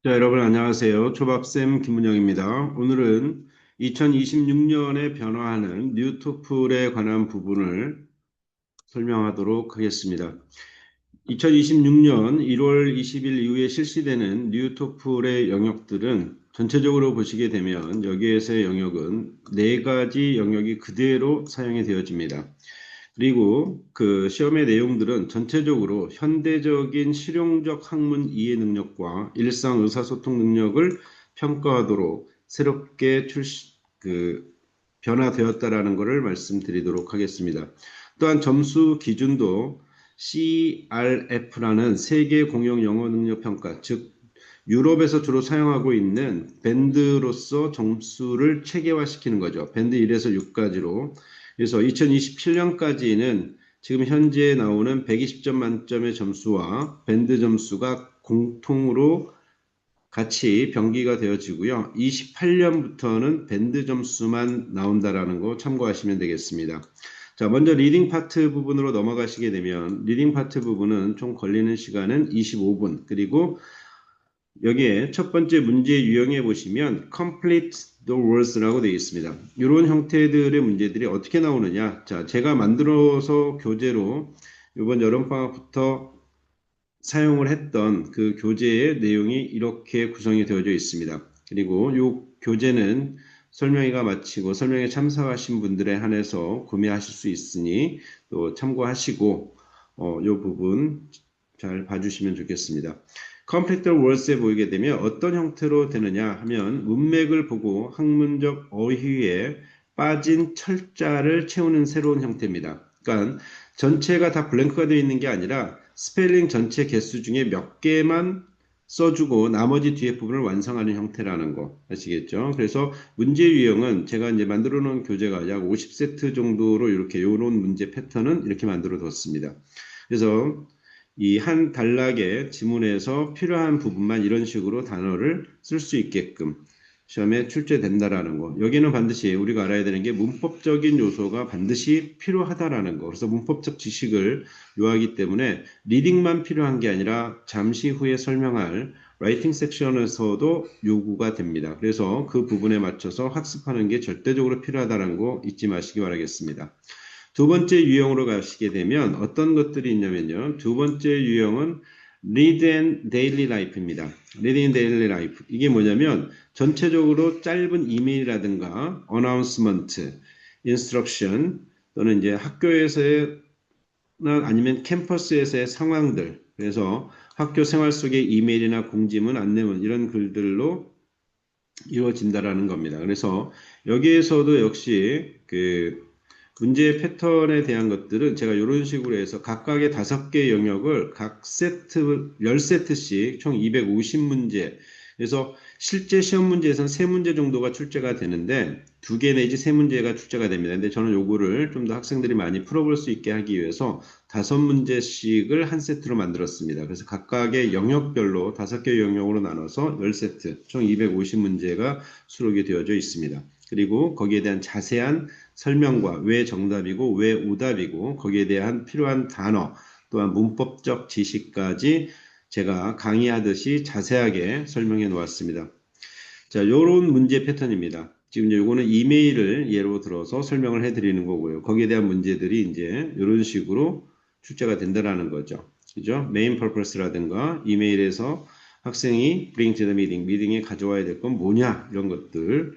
자, 여러분 안녕하세요. 초밥쌤 김문영입니다. 오늘은 2026년에 변화하는 뉴토플에 관한 부분을 설명하도록 하겠습니다. 2026년 1월 20일 이후에 실시되는 뉴토플의 영역들은 전체적으로 보시게 되면 여기에서의 영역은 네 가지 영역이 그대로 사용이 되어집니다. 그리고 그 시험의 내용들은 전체적으로 현대적인 실용적 학문 이해 능력과 일상 의사소통 능력을 평가하도록 새롭게 변화되었다라는 것을 말씀드리도록 하겠습니다. 또한 점수 기준도 CRF라는 세계 공용 영어 능력 평가, 즉 유럽에서 주로 사용하고 있는 밴드로서 점수를 체계화시키는 거죠. 밴드 1에서 6까지로. 그래서 2027년까지는 지금 현재 나오는 120점 만점의 점수와 밴드 점수가 공통으로 같이 병기가 되어지고요. 28년부터는 밴드 점수만 나온다라는 거 참고하시면 되겠습니다. 자, 먼저 리딩 파트 부분으로 넘어가시게 되면 리딩 파트 부분은 총 걸리는 시간은 25분. 그리고 여기에 첫 번째 문제 유형에 보시면 complete the words라고 되어 있습니다. 이런 형태들의 문제들이 어떻게 나오느냐? 자, 제가 만들어서 교재로 이번 여름방학부터 사용을 했던 그 교재의 내용이 이렇게 구성이 되어져 있습니다. 그리고 이 교재는 설명회가 마치고 설명회 참석하신 분들에 한해서 구매하실 수 있으니 또 참고하시고 이 부분 잘 봐주시면 좋겠습니다. Complete the words에 보이게 되면 어떤 형태로 되느냐 하면 문맥을 보고 학문적 어휘에 빠진 철자를 채우는 새로운 형태입니다. 그러니까 전체가 다 블랭크가 되어 있는 게 아니라 스펠링 전체 개수 중에 몇 개만 써주고 나머지 뒤에 부분을 완성하는 형태라는 거 아시겠죠? 그래서 문제 유형은 제가 이제 만들어 놓은 교재가 약 50세트 정도로 이렇게 요런 문제 패턴은 이렇게 만들어 뒀습니다. 그래서 이 한 단락의 지문에서 필요한 부분만 이런 식으로 단어를 쓸 수 있게끔 시험에 출제된다라는 거. 여기는 반드시 우리가 알아야 되는 게 문법적인 요소가 반드시 필요하다라는 거. 그래서 문법적 지식을 요하기 때문에 리딩만 필요한 게 아니라 잠시 후에 설명할 라이팅 섹션에서도 요구가 됩니다. 그래서 그 부분에 맞춰서 학습하는 게 절대적으로 필요하다는 거 잊지 마시기 바라겠습니다. 두 번째 유형으로 가시게 되면 어떤 것들이 있냐면요. 두 번째 유형은 Read and Daily Life입니다. Read and Daily Life. 이게 뭐냐면 전체적으로 짧은 이메일이라든가 announcement, instruction 또는 이제 학교에서의 아니면 캠퍼스에서의 상황들. 그래서 학교 생활 속의 이메일이나 공지문, 안내문 이런 글들로 이루어진다라는 겁니다. 그래서 여기에서도 역시 그 문제 패턴에 대한 것들은 제가 이런 식으로 해서 각각의 5개 영역을 각 세트, 10세트씩 총 250문제. 그래서 실제 시험 문제에서는 3문제 정도가 출제가 되는데 2개 내지 3문제가 출제가 됩니다. 근데 저는 요거를 좀 더 학생들이 많이 풀어볼 수 있게 하기 위해서 5문제씩을 한 세트로 만들었습니다. 그래서 각각의 영역별로 5개 영역으로 나눠서 10세트, 총 250문제가 수록이 되어져 있습니다. 그리고 거기에 대한 자세한 설명과 왜 정답이고 왜 오답이고 거기에 대한 필요한 단어 또한 문법적 지식까지 제가 강의하듯이 자세하게 설명해 놓았습니다. 자, 요런 문제 패턴입니다. 지금 요거는 이메일을 예로 들어서 설명을 해 드리는 거고요. 거기에 대한 문제들이 이제 이런 식으로 출제가 된다라는 거죠. 그죠? 메인 퍼포스라든가 이메일에서 학생이 bring to the meeting, 미팅에 가져와야 될 건 뭐냐 이런 것들.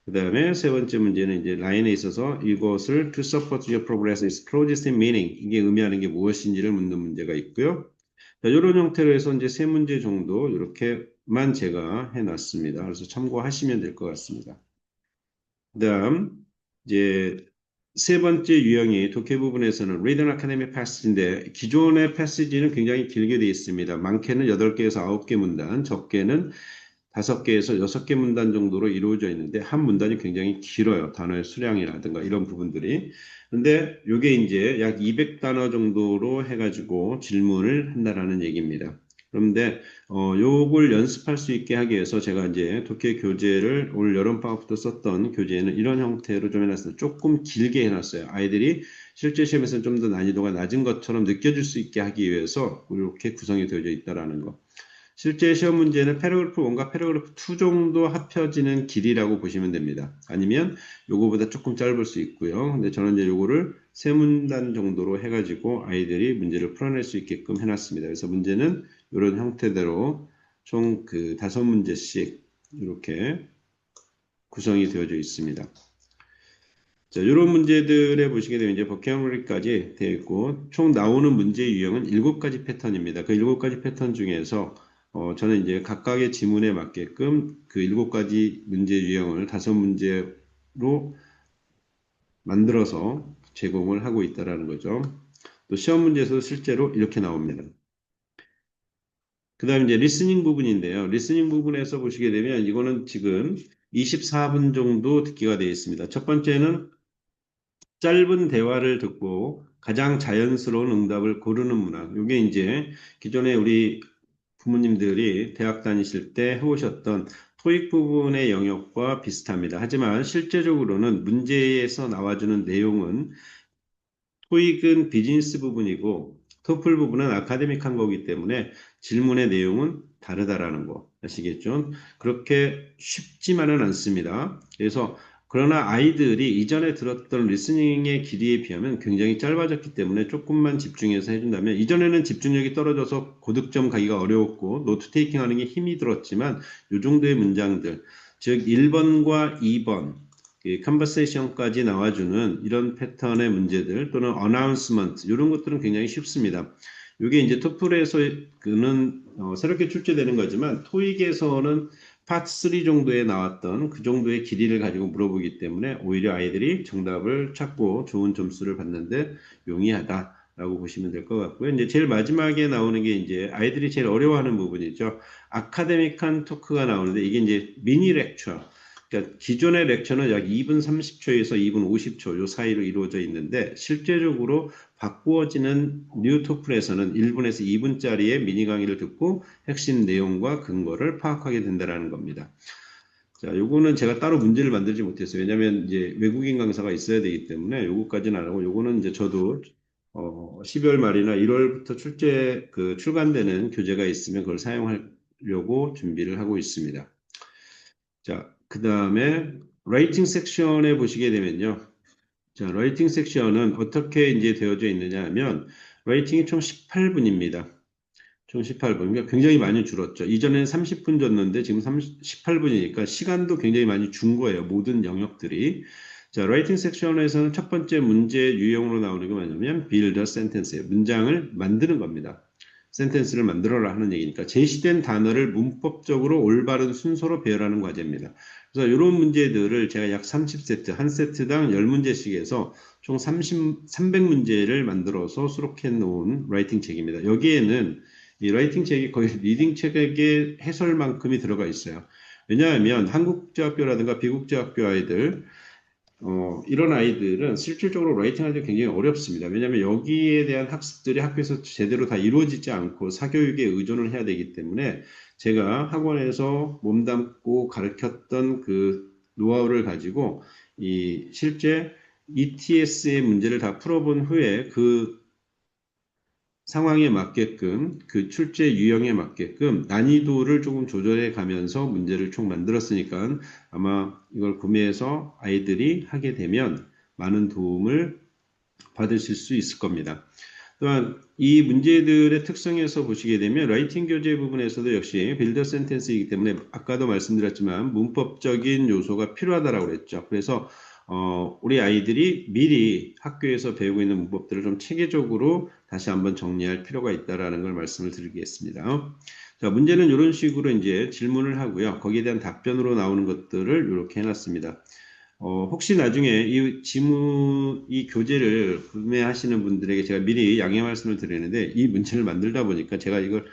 그 다음에 세 번째 문제는 이제 라인에 있어서 이것을 to support your progress is closest in meaning. 이게 의미하는 게 무엇인지를 묻는 문제가 있고요. 자, 이런 형태로 해서 이제 3문제 정도 이렇게만 제가 해놨습니다. 그래서 참고하시면 될 것 같습니다. 그다음 이제 세 번째 유형이 독해 부분에서는 Read an Academic Passage인데 기존의 패시지는 굉장히 길게 되어 있습니다. 많게는 8개에서 9개 문단, 적게는 5개에서 6개 문단 정도로 이루어져 있는데 한 문단이 굉장히 길어요. 단어의 수량이라든가 이런 부분들이. 근데 이게 이제 약 200단어 정도로 해가지고 질문을 한다라는 얘기입니다. 그런데 요걸 연습할 수 있게 하기 위해서 제가 이제 독해 교재를 올 여름방학부터 썼던 교재에는 이런 형태로 좀 해놨어요. 조금 길게 해놨어요. 아이들이 실제 시험에서는 좀 더 난이도가 낮은 것처럼 느껴질 수 있게 하기 위해서 이렇게 구성이 되어져 있다라는 거. 실제 시험 문제는 패러그래프 1과 패러그래프 2 정도 합쳐지는 길이라고 보시면 됩니다. 아니면 요거보다 조금 짧을 수 있고요. 근데 저는 이제 요거를 세 문단 정도로 해가지고 아이들이 문제를 풀어낼 수 있게끔 해놨습니다. 그래서 문제는 이런 형태대로 총 그 5문제씩 이렇게 구성이 되어져 있습니다. 자, 이런 문제들에 보시게 되면 이제 버킷러리까지 되어 있고 총 나오는 문제 유형은 7가지 패턴입니다. 그 7가지 패턴 중에서 저는 이제 각각의 지문에 맞게끔 그 7가지 문제 유형을 5문제로 만들어서 제공을 하고 있다라는 거죠. 또 시험 문제에서 실제로 이렇게 나옵니다. 그 다음에 이제 리스닝 부분인데요. 리스닝 부분에서 보시게 되면 이거는 지금 24분 정도 듣기가 되어 있습니다. 첫 번째는 짧은 대화를 듣고 가장 자연스러운 응답을 고르는 문화. 이게 이제 기존에 우리 부모님들이 대학 다니실 때 해오셨던 토익 부분의 영역과 비슷합니다. 하지만 실제적으로는 문제에서 나와주는 내용은 토익은 비즈니스 부분이고 토플 부분은 아카데믹한 거기 때문에 질문의 내용은 다르다라는 거 아시겠죠? 그렇게 쉽지만은 않습니다. 그래서 그러나 아이들이 이전에 들었던 리스닝의 길이에 비하면 굉장히 짧아졌기 때문에 조금만 집중해서 해준다면 이전에는 집중력이 떨어져서 고득점 가기가 어려웠고 노트 테이킹 하는 게 힘이 들었지만 이 정도의 문장들 즉 1번과 2번 컨버세이션까지 나와주는 이런 패턴의 문제들 또는 어나운스먼트 이런 것들은 굉장히 쉽습니다. 이게 이제 토플에서는 새롭게 출제되는 거지만 토익에서는 파트 3 정도에 나왔던 그 정도의 길이를 가지고 물어보기 때문에 오히려 아이들이 정답을 찾고 좋은 점수를 받는데 용이하다라고 보시면 될 것 같고요. 이제 제일 마지막에 나오는 게 이제 아이들이 제일 어려워하는 부분이죠. 아카데믹한 토크가 나오는데 이게 이제 미니 렉처. 그러니까 기존의 렉처는 약 2분 30초에서 2분 50초 요 사이로 이루어져 있는데 실제적으로 바꾸어지는 뉴토플에서는 1분에서 2분짜리의 미니 강의를 듣고 핵심 내용과 근거를 파악하게 된다는 겁니다. 자, 요거는 제가 따로 문제를 만들지 못했어요. 왜냐하면 이제 외국인 강사가 있어야 되기 때문에 요거까지는 안 하고 요거는 이제 저도 12월 말이나 1월부터 출간되는 교재가 있으면 그걸 사용하려고 준비를 하고 있습니다. 자, 그 다음에 라이팅 섹션에 보시게 되면요. 자, 라이팅 섹션은 어떻게 이제 되어져 있느냐 하면 라이팅이 총 18분입니다. 총 18분. 그러니까 굉장히 많이 줄었죠. 이전에는 30분 줬는데 지금 18분이니까 시간도 굉장히 많이 준 거예요. 모든 영역들이. 자, 라이팅 섹션에서는 첫 번째 문제 유형으로 나오는 게 뭐냐면 build a sentence예요. 문장을 만드는 겁니다. 센텐스를 만들어라 하는 얘기니까 제시된 단어를 문법적으로 올바른 순서로 배열하는 과제입니다. 그래서 이런 문제들을 제가 약 30세트, 한 세트당 10문제씩 해서 총 300문제를 만들어서 수록해 놓은 라이팅 책입니다. 여기에는 이 라이팅 책이 거의 리딩 책의 해설만큼이 들어가 있어요. 왜냐하면 한국제학교라든가 비국제학교 아이들 이런 아이들은 실질적으로 라이팅 하기 굉장히 어렵습니다. 왜냐하면 여기에 대한 학습들이 학교에서 제대로 다 이루어지지 않고 사교육에 의존을 해야 되기 때문에 제가 학원에서 몸담고 가르쳤던 그 노하우를 가지고 이 실제 ETS의 문제를 다 풀어본 후에 그 상황에 맞게끔 그 출제 유형에 맞게끔 난이도를 조금 조절해 가면서 문제를 총 만들었으니까 아마 이걸 구매해서 아이들이 하게 되면 많은 도움을 받으실 수 있을 겁니다. 또한 이 문제들의 특성에서 보시게 되면 라이팅 교재 부분에서도 역시 빌더 센텐스이기 때문에 아까도 말씀드렸지만 문법적인 요소가 필요하다라고 그랬죠. 그래서 우리 아이들이 미리 학교에서 배우고 있는 문법들을 좀 체계적으로 다시 한번 정리할 필요가 있다라는 걸 말씀을 드리겠습니다. 자, 문제는 이런 식으로 이제 질문을 하고요. 거기에 대한 답변으로 나오는 것들을 이렇게 해놨습니다. 혹시 나중에 이 교재를 구매하시는 분들에게 제가 미리 양해 말씀을 드리는데, 이 문제를 만들다 보니까 제가 이걸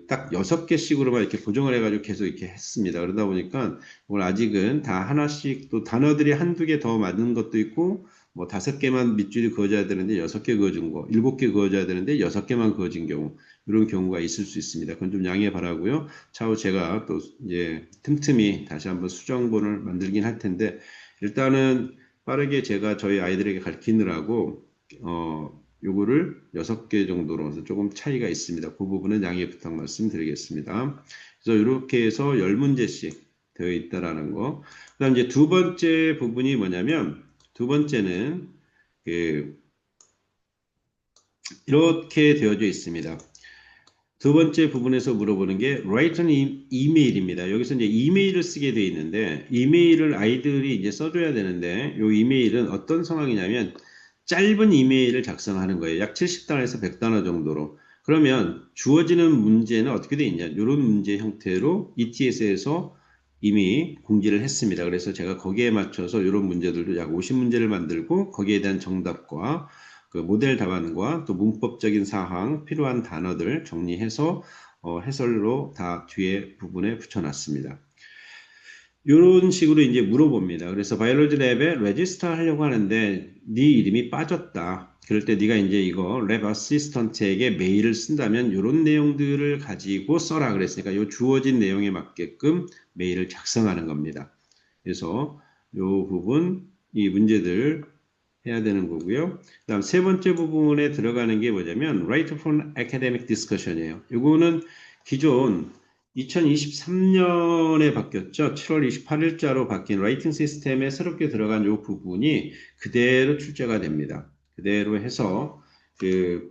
딱 6개씩으로만 이렇게 고정을 해가지고 계속 이렇게 했습니다. 그러다 보니까 이걸 아직은 다 하나씩 또 단어들이 한두 개 더 맞는 것도 있고, 뭐 5개만 밑줄이 그어져야 되는데 6개 그어준 거, 7개 그어져야 되는데 6개만 그어진 경우, 이런 경우가 있을 수 있습니다. 그건 좀 양해 바라고요. 차후 제가 또 이제 틈틈이 다시 한번 수정본을 만들긴 할 텐데, 일단은 빠르게 제가 저희 아이들에게 가르치느라고 요거를 6개 정도로 해서 조금 차이가 있습니다. 그 부분은 양해 부탁 말씀드리겠습니다. 그래서 이렇게 해서 10문제씩 되어 있다라는 거. 그다음 이제 두 번째 부분이 뭐냐면 두 번째는 그 이렇게 되어져 있습니다. 두 번째 부분에서 물어보는 게 write an 이메일입니다. 여기서 이제 이메일을 쓰게 되어 있는데 이메일을 아이들이 이제 써줘야 되는데 이 이메일은 어떤 상황이냐면 짧은 이메일을 작성하는 거예요. 약 70단어에서 100단어 정도로. 그러면 주어지는 문제는 어떻게 되어 있냐? 이런 문제 형태로 ETS에서 이미 공지를 했습니다. 그래서 제가 거기에 맞춰서 이런 문제들도 약 50문제를 만들고 거기에 대한 정답과 그 모델 답안과 또 문법적인 사항, 필요한 단어들 정리해서 해설로 다 뒤에 부분에 붙여놨습니다. 이런 식으로 이제 물어봅니다. 그래서 바이올로지 랩에 레지스터 하려고 하는데 네 이름이 빠졌다. 그럴 때 네가 이제 이거 랩 어시스턴트에게 메일을 쓴다면 이런 내용들을 가지고 써라 그랬으니까 이 주어진 내용에 맞게끔 메일을 작성하는 겁니다. 그래서 이 부분, 이 문제들 해야 되는 거고요. 그다음 세 번째 부분에 들어가는 게 뭐냐면 Write for Academic Discussion이에요. 이거는 기존 2023년에 바뀌었죠. 7월 28일자로 바뀐 라이팅 시스템에 새롭게 들어간 이 부분이 그대로 출제가 됩니다. 그대로 해서 그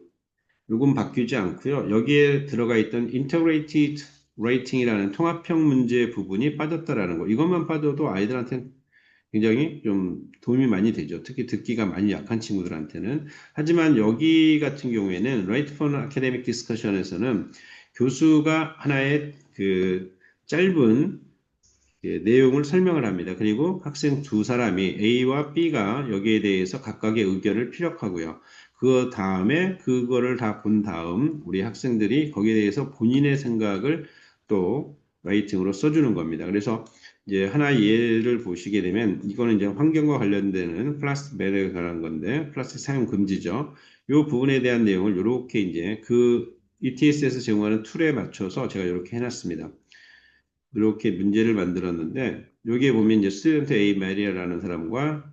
요건 바뀌지 않고요. 여기에 들어가 있던 Integrated Rating이라는 통합형 문제 부분이 빠졌다라는 거. 이것만 빠져도 아이들한테 굉장히 좀 도움이 많이 되죠. 특히 듣기가 많이 약한 친구들한테는. 하지만 여기 같은 경우에는 Write for Academic Discussion에서는 교수가 하나의 그 짧은 내용을 설명을 합니다. 그리고 학생 두 사람이 A와 B가 여기에 대해서 각각의 의견을 피력하고요. 그 다음에 그거를 다 본 다음 우리 학생들이 거기에 대해서 본인의 생각을 또 라이팅으로 써주는 겁니다. 그래서 이제 하나 예를 보시게 되면 이거는 이제 환경과 관련되는 플라스틱 배럴에 관한 건데 플라스틱 사용 금지죠. 이 부분에 대한 내용을 이렇게 이제 그 ETS에서 제공하는 툴에 맞춰서 제가 이렇게 해놨습니다. 이렇게 문제를 만들었는데 여기에 보면 이제 스튜던트 A 마리아라는 사람과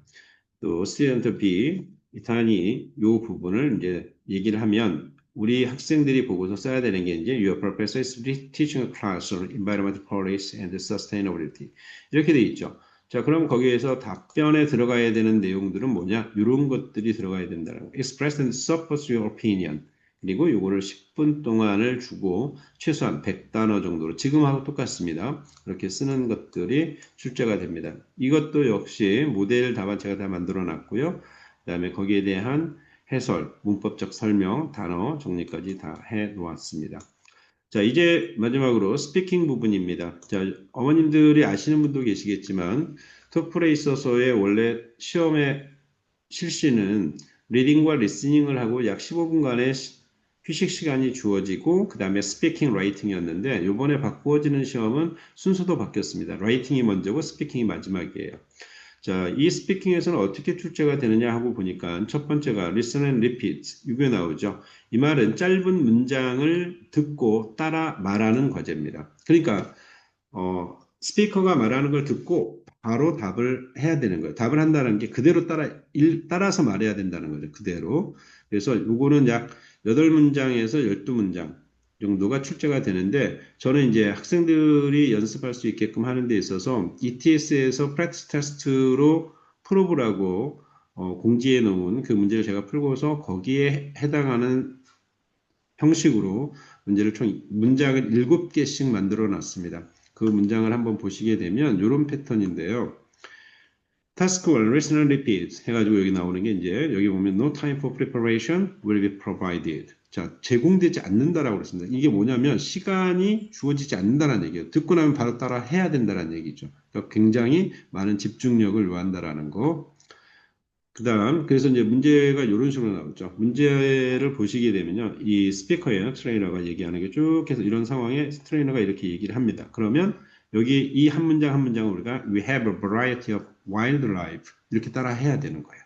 또 스튜던트 B 이탄이 이 부분을 이제 얘기를 하면 우리 학생들이 보고서 써야 되는 게 이제 Your professor is teaching a class on environmental policy and sustainability 이렇게 돼 있죠. 자, 그럼 거기에서 답변에 들어가야 되는 내용들은 뭐냐? 이런 것들이 들어가야 된다는 거. Express and support your opinion. 그리고 요거를 10분 동안을 주고 최소한 100단어 정도로 지금하고 똑같습니다. 그렇게 쓰는 것들이 출제가 됩니다. 이것도 역시 모델 답안 제가 다 만들어 놨고요. 그 다음에 거기에 대한 해설, 문법적 설명, 단어 정리까지 다 해 놓았습니다. 자, 이제 마지막으로 스피킹 부분입니다. 자, 어머님들이 아시는 분도 계시겠지만 토플에 있어서의 원래 시험의 실시는 리딩과 리스닝을 하고 약 15분간의 휴식 시간이 주어지고 그 다음에 스피킹, 라이팅이었는데 이번에 바꾸어지는 시험은 순서도 바뀌었습니다. 라이팅이 먼저고 스피킹이 마지막이에요. 자, 이 스피킹에서는 어떻게 출제가 되느냐 하고 보니까 첫 번째가 listen and repeat 이게 나오죠. 이 말은 짧은 문장을 듣고 따라 말하는 과제입니다. 그러니까 스피커가 말하는 걸 듣고 바로 답을 해야 되는 거예요. 답을 한다는 게 그대로 따라서 말해야 된다는 거죠. 그대로. 그래서 요거는 약 8문장에서 12문장 정도가 출제가 되는데 저는 이제 학생들이 연습할 수 있게끔 하는 데 있어서 ETS에서 프랙티스 테스트로 풀어보라고 공지해 놓은 그 문제를 제가 풀고서 거기에 해당하는 형식으로 문제를 총 문장을 7개씩 만들어 놨습니다. 그 문장을 한번 보시게 되면 이런 패턴인데요. Task 1, listen and repeat 해가지고 여기 나오는 게 이제 여기 보면 no time for preparation will be provided. 자, 제공되지 않는다라고 그랬습니다. 이게 뭐냐면 시간이 주어지지 않는다는 얘기예요. 듣고 나면 바로 따라 해야 된다는 얘기죠. 그러니까 굉장히 많은 집중력을 요한다라는 거. 그다음 그래서 이제 문제가 이런 식으로 나오죠. 문제를 보시게 되면요, 이 스피커예요, 트레이너가 얘기하는 게 쭉 해서 이런 상황에 트레이너가 이렇게 얘기를 합니다. 그러면 여기 이 한 문장 한 문장을 우리가 We have a variety of wildlife 이렇게 따라 해야 되는 거예요.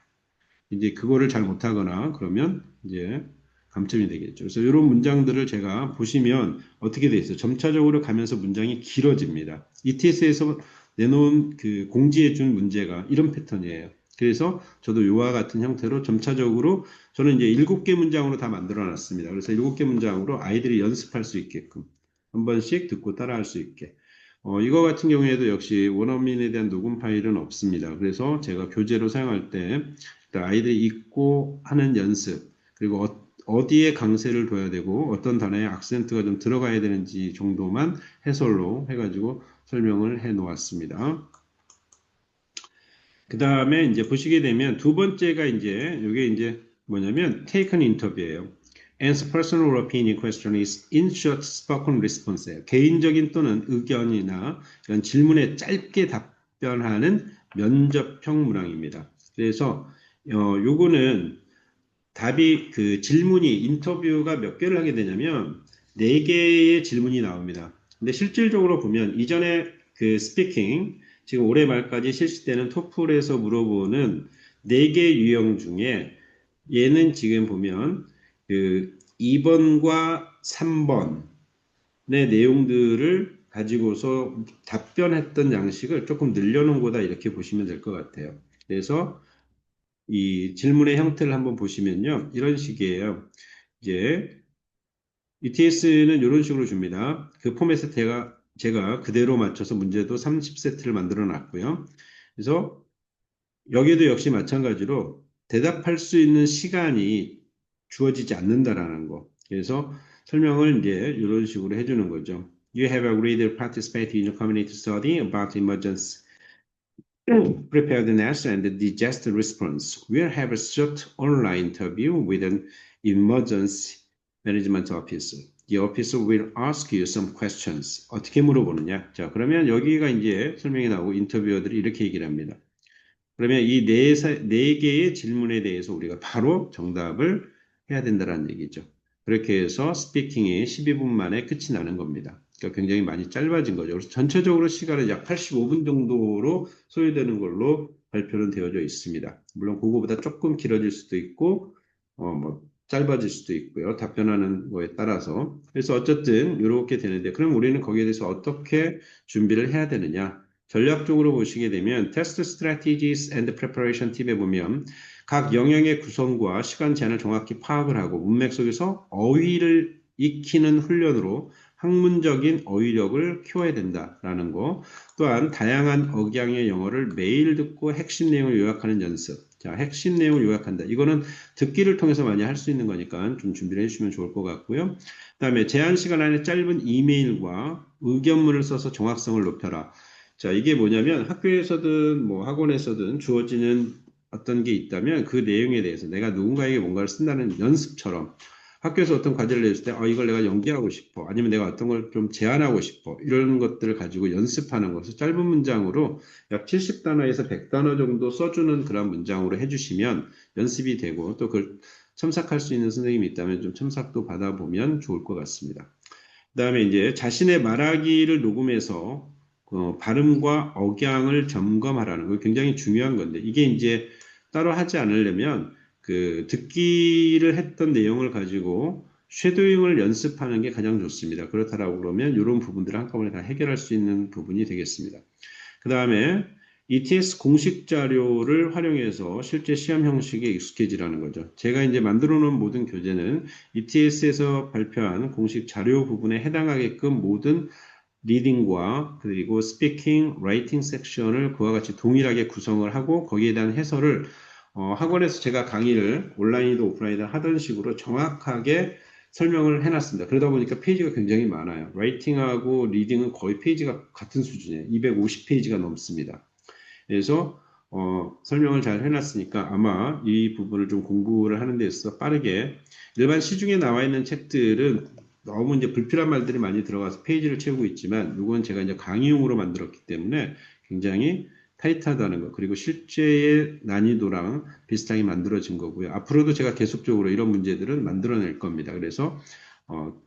이제 그거를 잘 못하거나 그러면 이제 감점이 되겠죠. 그래서 이런 문장들을 제가 보시면 어떻게 돼 있어요? 점차적으로 가면서 문장이 길어집니다. ETS에서 내놓은 그 공지해 준 문제가 이런 패턴이에요. 그래서 저도 이와 같은 형태로 점차적으로 저는 이제 7개 문장으로 다 만들어 놨습니다. 그래서 7개 문장으로 아이들이 연습할 수 있게끔 한 번씩 듣고 따라할 수 있게. 이거 같은 경우에도 역시 원어민에 대한 녹음 파일은 없습니다. 그래서 제가 교재로 사용할 때 일단 아이들이 읽고 하는 연습, 그리고 어디에 강세를 둬야 되고 어떤 단어에 악센트가 좀 들어가야 되는지 정도만 해설로 해가지고 설명을 해 놓았습니다. 그 다음에 이제 보시게 되면 두 번째가 이제 이게 이제 뭐냐면 take an interview예요. Answer personal opinion question is in short spoken response예요. 개인적인 또는 의견이나 이런 질문에 짧게 답변하는 면접형 문항입니다. 그래서 요거는 답이 그 질문이 인터뷰가 몇 개를 하게 되냐면 네 개의 질문이 나옵니다. 근데 실질적으로 보면 이전에 그 스피킹 지금 올해 말까지 실시되는 토플에서 물어보는 네 개 유형 중에 얘는 지금 보면 그 2번과 3번의 내용들을 가지고서 답변했던 양식을 조금 늘려놓은 거다 이렇게 보시면 될 것 같아요. 그래서 이 질문의 형태를 한번 보시면요. 이런 식이에요. 이제 ETS는 이런 식으로 줍니다. 그 포맷에 제가 그대로 맞춰서 문제도 30세트를 만들어 놨고요. 그래서 여기도 역시 마찬가지로 대답할 수 있는 시간이 주어지지 않는다라는 거. 그래서 설명을 이제 이런 식으로 해주는 거죠. You have agreed to participate in a community study about emergency preparedness and digest response. We'll have a short online interview with an emergency management officer. The officer will ask you some questions. 어떻게 물어보느냐? 자, 그러면 여기가 이제 설명이 나오고 인터뷰어들이 이렇게 얘기를 합니다. 그러면 이 네 개의 질문에 대해서 우리가 바로 정답을 해야 된다는 얘기죠. 그렇게 해서 스피킹이 12분 만에 끝이 나는 겁니다. 그러니까 굉장히 많이 짧아진 거죠. 그래서 전체적으로 시간은 약 85분 정도로 소요되는 걸로 발표는 되어져 있습니다. 물론 그거보다 조금 길어질 수도 있고, 뭐 짧아질 수도 있고요. 답변하는 거에 따라서. 그래서 어쨌든 이렇게 되는데, 그럼 우리는 거기에 대해서 어떻게 준비를 해야 되느냐? 전략적으로 보시게 되면 테스트 스트래티지스 앤드 프레퍼레이션 팁에 보면 각 영역의 구성과 시간 제한을 정확히 파악을 하고 문맥 속에서 어휘를 익히는 훈련으로 학문적인 어휘력을 키워야 된다라는 거. 또한 다양한 억양의 영어를 매일 듣고 핵심 내용을 요약하는 연습. 자, 핵심 내용을 요약한다. 이거는 듣기를 통해서 많이 할 수 있는 거니까 좀 준비를 해주시면 좋을 것 같고요. 그다음에 제한 시간 안에 짧은 이메일과 의견문을 써서 정확성을 높여라. 자, 이게 뭐냐면 학교에서든 뭐 학원에서든 주어지는 어떤 게 있다면 그 내용에 대해서 내가 누군가에게 뭔가를 쓴다는 연습처럼 학교에서 어떤 과제를 내줄 때, 이걸 내가 연기하고 싶어. 아니면 내가 어떤 걸 좀 제안하고 싶어. 이런 것들을 가지고 연습하는 것을 짧은 문장으로 약 70단어에서 100단어 정도 써주는 그런 문장으로 해주시면 연습이 되고 또 그걸 첨삭할 수 있는 선생님이 있다면 좀 첨삭도 받아보면 좋을 것 같습니다. 그다음에 이제 자신의 말하기를 녹음해서 발음과 억양을 점검하라는 거 굉장히 중요한 건데 이게 이제 따로 하지 않으려면 그 듣기를 했던 내용을 가지고 쉐도잉을 연습하는 게 가장 좋습니다. 그렇다라고 그러면 이런 부분들을 한꺼번에 다 해결할 수 있는 부분이 되겠습니다. 그 다음에 ETS 공식 자료를 활용해서 실제 시험 형식에 익숙해지라는 거죠. 제가 이제 만들어 놓은 모든 교재는 ETS에서 발표한 공식 자료 부분에 해당하게끔 모든 리딩과 그리고 스피킹, 라이팅 섹션을 그와 같이 동일하게 구성을 하고 거기에 대한 해설을 학원에서 제가 강의를 온라인이든 오프라인이든 하던 식으로 정확하게 설명을 해놨습니다. 그러다 보니까 페이지가 굉장히 많아요. 라이팅하고 리딩은 거의 페이지가 같은 수준이에요. 250페이지가 넘습니다. 그래서 설명을 잘 해놨으니까 아마 이 부분을 좀 공부를 하는 데 있어서 빠르게 일반 시중에 나와 있는 책들은 너무 이제 불필요한 말들이 많이 들어가서 페이지를 채우고 있지만 이건 제가 이제 강의용으로 만들었기 때문에 굉장히 타이트하다는 거 그리고 실제의 난이도랑 비슷하게 만들어진 거고요. 앞으로도 제가 계속적으로 이런 문제들은 만들어낼 겁니다. 그래서 어,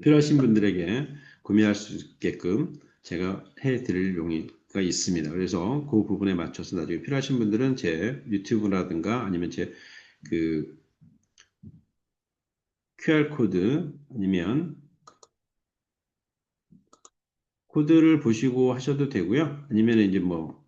필요하신 분들에게 구매할 수 있게끔 제가 해드릴 용의가 있습니다. 그래서 그 부분에 맞춰서 나중에 필요하신 분들은 제 유튜브라든가 아니면 제 그 QR코드 아니면 코드를 보시고 하셔도 되고요. 아니면 이제 뭐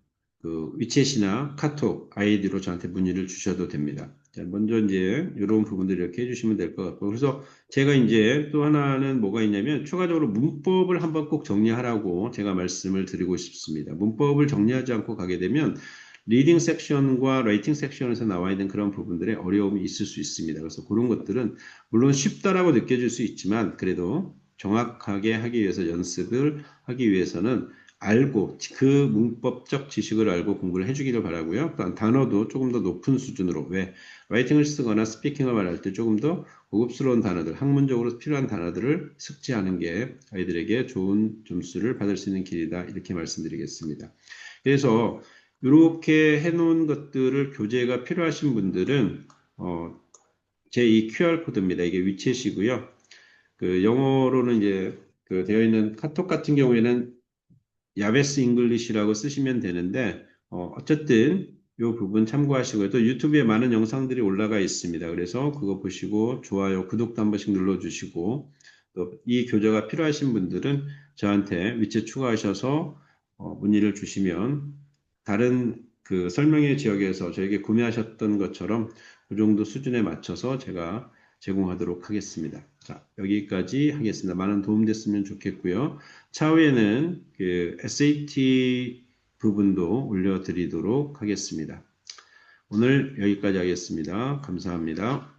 그 위챗이나 카톡 아이디로 저한테 문의를 주셔도 됩니다. 자, 먼저 이제 이런 부분들 이렇게 해주시면 될 것 같고, 그래서 제가 이제 또 하나는 뭐가 있냐면 추가적으로 문법을 한번 꼭 정리하라고 제가 말씀을 드리고 싶습니다. 문법을 정리하지 않고 가게 되면 리딩 섹션과 라이팅 섹션에서 나와 있는 그런 부분들에 어려움이 있을 수 있습니다. 그래서 그런 것들은 물론 쉽다라고 느껴질 수 있지만 그래도 정확하게 하기 위해서 연습을 하기 위해서는 알고 그 문법적 지식을 알고 공부를 해주기를 바라고요. 또한 단어도 조금 더 높은 수준으로 왜 라이팅을 쓰거나 스피킹을 말할 때 조금 더 고급스러운 단어들, 학문적으로 필요한 단어들을 숙지하는 게 아이들에게 좋은 점수를 받을 수 있는 길이다 이렇게 말씀드리겠습니다. 그래서 이렇게 해놓은 것들을 교재가 필요하신 분들은 제 이 QR 코드입니다. 이게 위챗이고요. 그 영어로는 이제 그 되어 있는 카톡 같은 경우에는 야베스 잉글리시라고 쓰시면 되는데 어쨌든 이 부분 참고하시고요. 또 유튜브에 많은 영상들이 올라가 있습니다. 그래서 그거 보시고 좋아요, 구독도 한 번씩 눌러주시고 또 이 교재가 필요하신 분들은 저한테 위챗 추가하셔서 문의를 주시면 다른 그 설명회 지역에서 저에게 구매하셨던 것처럼 그 정도 수준에 맞춰서 제가 제공하도록 하겠습니다. 자, 여기까지 하겠습니다. 많은 도움 됐으면 좋겠고요. 차후에는 그 SAT 부분도 올려드리도록 하겠습니다. 오늘 여기까지 하겠습니다. 감사합니다.